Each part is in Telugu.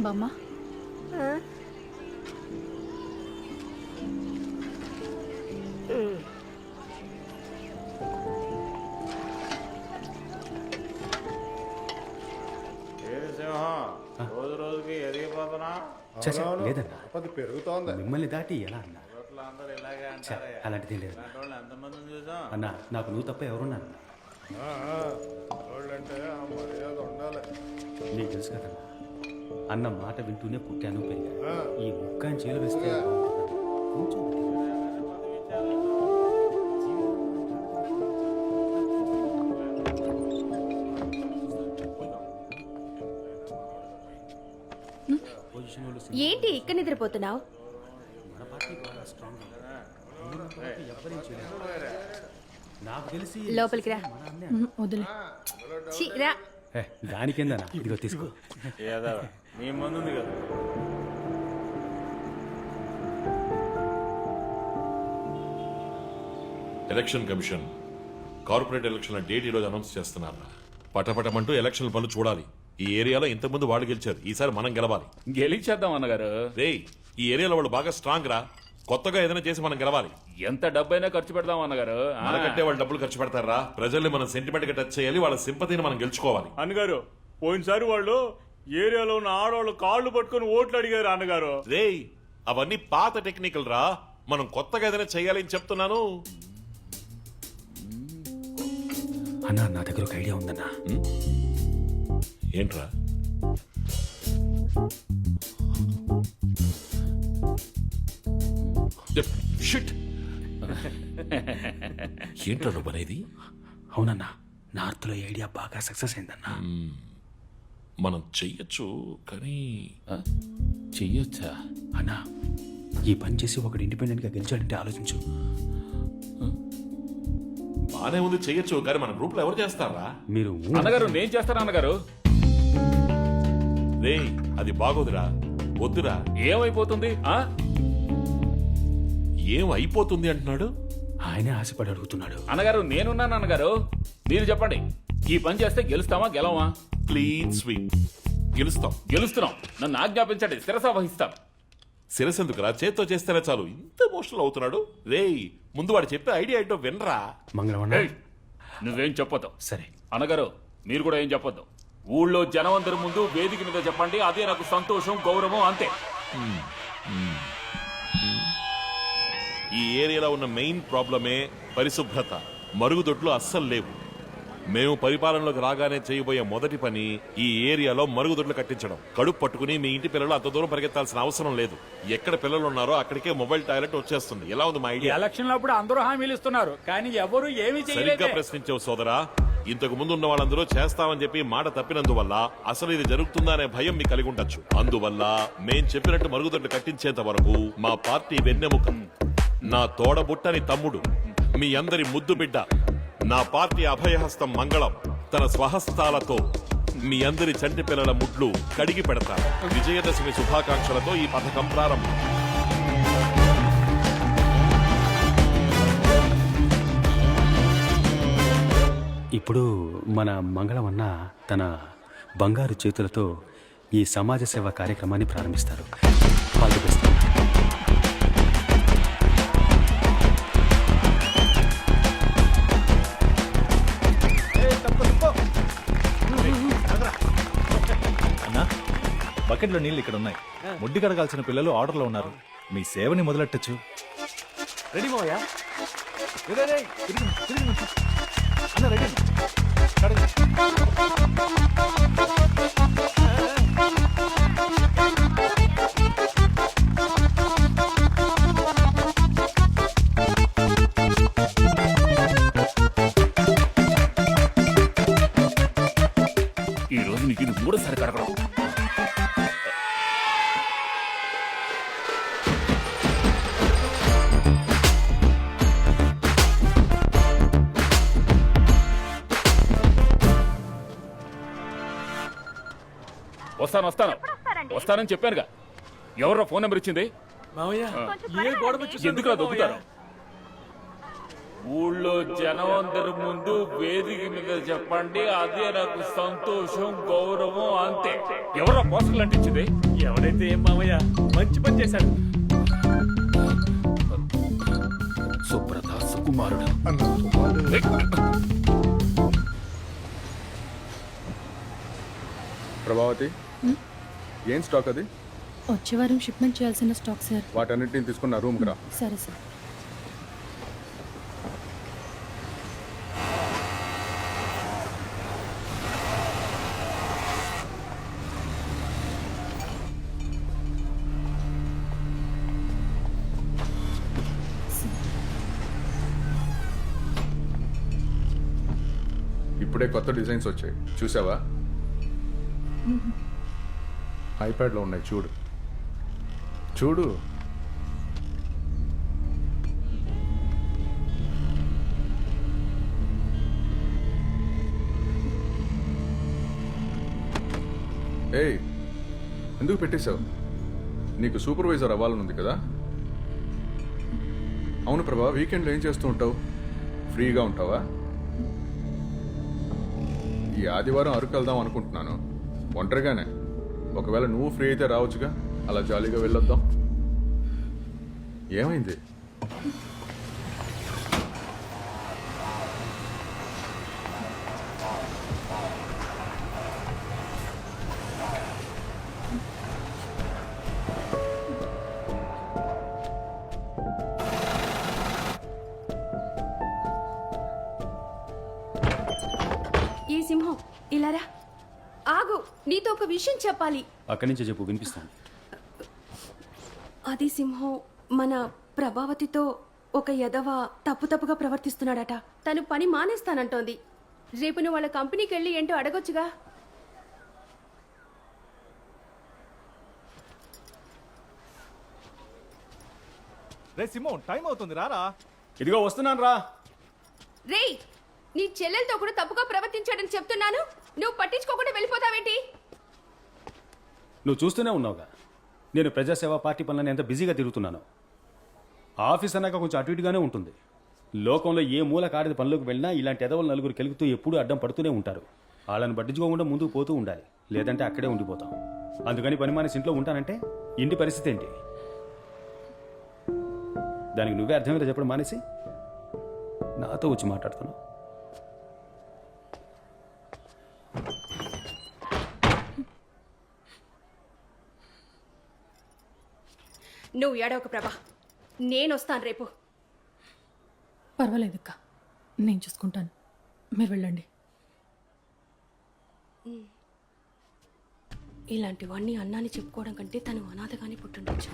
బామ్మ రోజు రోజుకి ఎదిగిపోతున్నా లేదన్నా అది పెరుగుతోంది. మిమ్మల్ని దాటి ఎలా అన్నా అందరూ ఇలాగే అంటారే. అలాంటిది లేదు ఇలాంటి వాళ్ళు ఎంతమందిని చూసాం. అన్నా నాకు నువ్వు తప్ప ఎవరున్నా వాళ్ళంటే ఆ మర్యాద ఉండాలి. నీకు తెలుసు కదన్నా అన్న మాట వింటూనే పుట్టాను పెరిగా ఈ ముక్కాని చేలు వేస్తే కొంచెం ఏంటి ఇక్కడ నిద్రపోతున్నావు? మన పార్టీ బాగా స్ట్రాంగ్ ఎవరేం చేయలేదు నాకు తెలిసి లోపలికి రా. వదిలే. ఛీ, రా. దానికేందన్నా ఇదిగో తీసుకో ఏదో నీ ముందు ఉంది కదా. ఎలక్షన్ కమిషన్ కార్పొరేట్ ఎలక్షన్ల డేట్ ఈరోజు అనౌన్స్ చేస్తున్నారు. పటపటమంటూ ఎలక్షన్ పనులు చూడాలి. ఈ ఏరియాలో ఇంతకుముందు వాళ్ళు గెలిచారు, ఈసారి మనం గెలవాలి. గెలిచేద్దాం అన్నగారు. రేయ్, ఈ ఏరియాలో వాళ్ళు బాగా స్ట్రాంగ్ రా. కొత్తగా ఏదైనా చేసి మనం గెలవాలి. ఎంత డబ్బైనా ఖర్చు పెడదాం అన్నగారు. మనకంటే వాళ్ళు డబ్బులు ఖర్చు పెడతారా? ప్రజల్ని మనం సెంటిమెంట్ గా టచ్ చేయాలి, వాళ్ళ సింపతిని మనం గెలుచుకోవాలి. అన్నగారు పోయినసారి వాళ్ళు ఏరియాలో ఉన్న ఆడవాళ్ళు కాళ్ళు పట్టుకుని ఓట్లు అడిగారు అన్నగారు. రేయ్, అవన్నీ పాత టెక్నికల్ రా. మనం కొత్తగా ఏదైనా చేయాలి అని చెప్తున్నాను. అన్నా నా దగ్గర ఒక ఐడియా ఉందన్నా. ఏంట్రా? షిట్. ఏంట్రా నువ్వు అనేది? అవునన్నా, నార్త్ లో ఐడియా బాగా సక్సెస్ అయిందన్నా. మనం చెయ్యొచ్చు, కానీ చెయ్యొచ్చా అన్నా? ఈ పని చేసి ఒకడు ఇండిపెండెంట్ గా గెలిచాడంటే ఆలోచించు. బానే ఉంది, చెయ్యొచ్చు, కానీ మన గ్రూప్ లో ఎవరు చేస్తారా? మీరు అన్నగారు నేను చేస్తాను అన్నగారు. రేయ్, అది బాగోదురా, వద్దురా. ఏమైపోతుంది? ఏం అయిపోతుంది అంటున్నాడు? ఆయనే ఆశపడి అడుగుతున్నాడు. అన్నగారు నేనున్నాను అన్నగారు, మీరు చెప్పండి. ఈ పని చేస్తే గెలుస్తామా గెలవా? Clean sweep. గెలుస్తాం. గెలుస్తున్నాం. నన్ను ఆజ్ఞాపించండి, శిరస వహిస్తాం. శిరసెందుకురా, చేత్తో చేస్తేనే చాలు. ఇంత ఎమోషనల్ అవుతున్నాడు. రేయ్, ముందు వాడు చెప్పే ఐడియా ఏంటో వినరా. మంగళవారం ఏయ్, నువ్వేం చెప్పొద్దు. సరే అన్నగారు మీరు కూడా ఏం చెప్పొద్దు. ఊళ్ళో జనం అందరి ముందు వేదిక మీద చెప్పండి, అదే నాకు సంతోషం, గౌరవం, అంతే. ఈ ఏరియాలో ఉన్న మెయిన్ ప్రాబ్లమే పరిశుభ్రత. మరుగుదొడ్లు అస్సలు లేవు. మేము పరిపాలనలోకి రాగానే చేయబోయే మొదటి పని ఈ ఏరియాలో మరుగుదొడ్లు కట్టించడం. కడుపు పట్టుకుని మీ ఇంటి పిల్లలు అంత దూరం పరిగెత్తాల్సిన అవసరం లేదు. ఎక్కడ పిల్లలు ఉన్నారో అక్కడికే మొబైల్ టాయిలెట్ వచ్చేస్తుంది. ఎలా ఉంది మా ఐడియా? ఎలక్షన్ అప్పుడు అందరూ హామీలు ఇస్తున్నారు, కానీ ఎవరు ఏమీ సరిగ్గా ప్రశ్నించావు సోదరా. ఇంతకు ముందు ఉన్న వాళ్ళందరూ చేస్తామని చెప్పి మాట తప్పినందువల్ల అసలు ఇది జరుగుతుందా అనే భయం మీకు కలిగి ఉండొచ్చు. అందువల్ల మేం చెప్పినట్టు మరుగుదొడ్లు కట్టించేంత వరకు మా పార్టీ వెన్నెముక, నా తోడబుట్టని తమ్ముడు, మీ అందరి ముద్దు బిడ్డ, నా పార్టీ అభయహస్తం మంగళం తన స్వహస్తాలతో మీ అందరి చంటి పిల్లల ముడ్లు కడిగి పెడతారు. విజయదశమి శుభాకాంక్షలతో ఈ పథకం ప్రారంభం. ఇప్పుడు మన మంగళం అన్న తన బంగారు చేతులతో ఈ సమాజ సేవ కార్యక్రమాన్ని ప్రారంభిస్తారు. పాల్గొస్తారు. అన్నా, బకెట్లో నీళ్ళు ఇక్కడ ఉన్నాయి. ముడ్డి కడగాల్సిన పిల్లలు ఆర్డర్లో ఉన్నారు. మీ సేవని మొదలెట్టచ్చు. రెడీ మోయా? అన్న రెడీ. ఈ రోజు నీకు ఇది మూడోసారి కడగడం. వస్తానని చెప్పానుగా. ఎవరో ఫోన్ నెంబర్ ఇచ్చింది? ఎందుకు దొబ్బుతారు? ఊళ్ళో జనం అందరి ముందు వేదిక మీద చెప్పండి, అదే నాకు సంతోషం, గౌరవం, అంతే. ఎవరో పోస్టర్లు అంటించింది? ఎవరైతే ఏం మామయ్య, మంచి పని చేశాడు. సుబ్రత సుకుమారుడు. ప్రభావతి ఏం స్టాక్ అది? వచ్చే వారం షిప్మెంట్ చేయాల్సిన స్టాక్ సార్. వాటన్నిటిని తీసుకున్న రూమ్కి రా. సరే సార్. ఇప్పుడే కొత్త డిజైన్స్ వచ్చాయి, చూసావా? ఐప్యాడ్లో ఉన్నాయి, చూడు చూడు. ఏయ్, ఎందుకు పెట్టేశావు? నీకు సూపర్వైజర్ అవ్వాలనుంది కదా? అవును ప్రభా, వీకెండ్లో ఏం చేస్తూ ఉంటావు? ఫ్రీగా ఉంటావా? ఈ ఆదివారం అరకు వెళ్దాం అనుకుంటున్నాను, ఒంటరిగానే. ఒకవేళ నువ్వు ఫ్రీ అయితే రావచ్చుగా, అలా జాలీగా వెళ్ళొద్దాం. ఏమైంది? ఈ సింహం ఇలారా. ఆగు, నీతో ఒక విషయం చెప్పాలి. అక్కడి నుంచి చెప్పు, వినిపిస్తాను. అది సింహం మన ప్రభావతితో ఒక ఎదవ తప్పుగా ప్రవర్తిస్తున్నాడట. తను పని మానేస్తానంటోంది. రేపు నువ్వు వాళ్ళ కంపెనీకి వెళ్ళి ఏంటో అడగొచ్చుగా. రే సింహం, టైం అవుతుంది, రారా. ఇదిగో వస్తున్నాను రా. రేయ్, నీ చెల్లెలతో కూడా తప్పుగా ప్రవర్తించాడని చెప్తున్నాను, నువ్వు పట్టించుకోకుండా వెళ్ళిపోతావేంటి? నువ్వు చూస్తూనే ఉన్నావుగా, నేను ప్రజాసేవా పార్టీ పనులను ఎంత బిజీగా తిరుగుతున్నాను. ఆఫీస్ అన్నాక కొంచెం అటు ఇటుగానే ఉంటుంది. లోకంలో ఏ మూల కాడిది పనులకు వెళ్ళినా ఇలాంటి ఎదవలు నలుగురు కెలుగుతూ ఎప్పుడూ అడ్డం పడుతూనే ఉంటారు. వాళ్ళని పట్టించుకోకుండా ముందుకు పోతూ ఉండాలి, లేదంటే అక్కడే ఉండిపోతాం. అందుకని పని మానేసి ఇంట్లో ఉంటానంటే ఇంటి పరిస్థితి ఏంటి? దానికి నువ్వే అర్థమయ్యేలా చెప్పడం మానేసి నాతో వచ్చి మాట్లాడుతున్నావు. నువ్వు ఏడవక ప్రభా, నేను వస్తాను రేపు. పర్వాలేదక్క, నేను చూసుకుంటాను, మీరు వెళ్ళండి. ఇలాంటివన్నీ అన్నాన్ని చెప్పుకోవడం కంటే తను అనాథగానే పుట్టుండొచ్చు.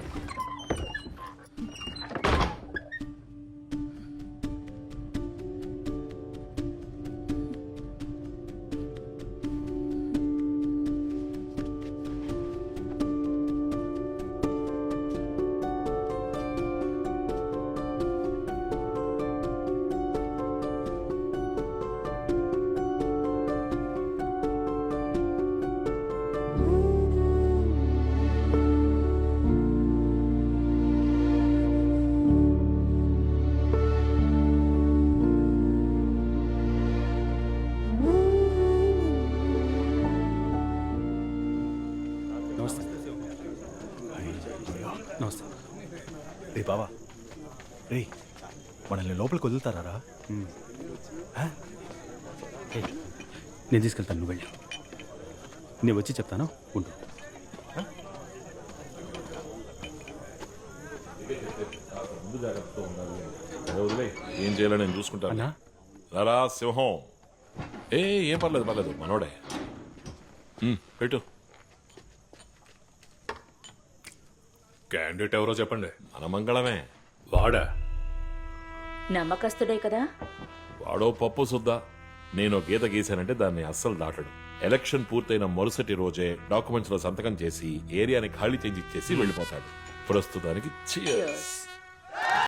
నమస్తే. రే బావా, రే మనల్ని లోపలికి వదులుతారా? నేను తీసుకెళ్తాను, నువ్వు వెళ్ళి. నేను వచ్చి చెప్తాను, ఉండు. ఏం చేయాలో నేను చూసుకుంటాను. అన్నా, రారా సింహం. ఏం పర్లేదు మనోడే. పెట్టు. క్యాండిడేట్ ఎవరో చెప్పండి. మన మంగళమే. వాడా? నమ్మకస్తుడే కదా. వాడో పప్పు సుద్దా. నేను గీత గీశానంటే దాన్ని అస్సలు దాటడు. ఎలక్షన్ పూర్తయిన మరుసటి రోజే డాక్యుమెంట్స్ లో సంతకం చేసి ఏరియాని ఖాళీ చేసి ఇచ్చేసి వెళ్ళిపోతాడు. ప్రస్తుతానికి cheers.